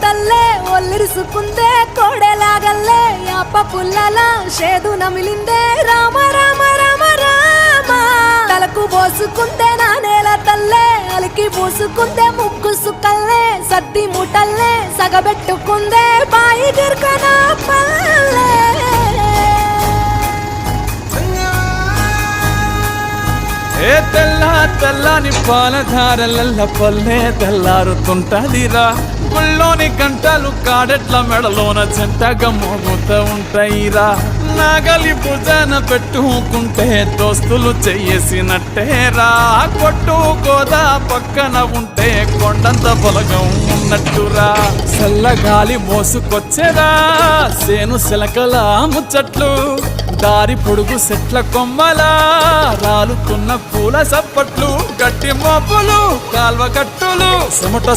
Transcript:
తల్లే ఒల్లిరుసుకుందే కోడెలాగల్లే యాప పుల్లల షేదు నమిలిందే రామ రామ రామ రామ తలకు పోసుకుందే నా నేల తల్లే అలికి పూసుకుందే ముగ్గు సుక్కల్లే సత్తి ముటల్లే సగబెట్టుకుందే బాయి గిర్కన పల్లె ఏ తెల్లని పాలధారలల్ల పల్లె తెల్లారుతుంటదిరా గుళ్ళోని గంటలు కాడెట్ల మెడలోన చెంతగా మోగుతూ ఉంటాయిరా నాగలి భుజాన పెట్టుకుంటే దోస్తులు చెయ్యేసినట్టేరా కొట్టు గోదా పక్కన ఉంటే కొండంత బలగం ఉన్నట్టురా చల్లగాలి మోసుకొచ్చేరా సేను శిలకల ముచ్చట్లు దారి పొడుగు సెట్ల కొమ్మలా రాలుతున్న పూల సప్పట్లు గట్టి మోపులు కాల్వ కట్టులు చెమట